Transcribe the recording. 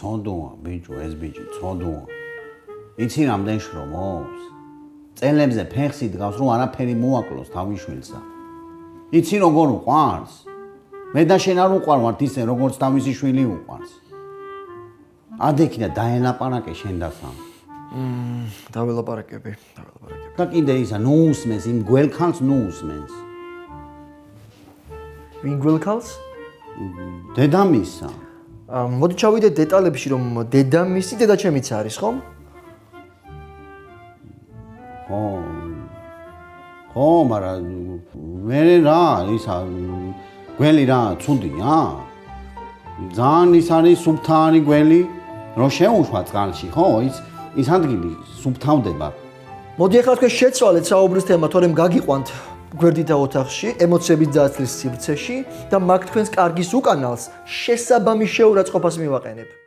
ცოდოა, ბიჭო, ეს ბიჭი ცოდოა. იცი რამდენ შრომობს? წელებზე ფეხსი დგავს, რომ არაფერი მოაკლოს თავიშვილსა. იცი როგორ უყვარს? მე და შენ არ უყვარვართ ისე, როგორც თავისი შვილი უყვარს. ადექი და დაელაპარაკე შენ და სამ. დაველაპარაკები. და კიდე ისა, ნუ უსმენს, იმ გველქალს ნუ უსმენს. ვინ გველქალს? დედამისა. მოდი ჩავიდეთ დეტალებში, რომ დედამისი დედაჩემიც არის, ხო? ხო, მაგრამ მე რა, ისა გველი რა, ცუდია? ძალიან ის არის სუფთაანი გველი, რომ შეუშვა წყალში, ხო? ის ადგილი სუფთავდება. მოდი ახლა თქვენ შეცვალეთ საუბრის თემა, თორემ გაგიყვანთ გვერდითა ოთახში, ემოციების ძაცლის სივრცეში და მაგ თქვენს კარგის უკანალს შესაბამის შეურაცხყოფას მივაყენებ.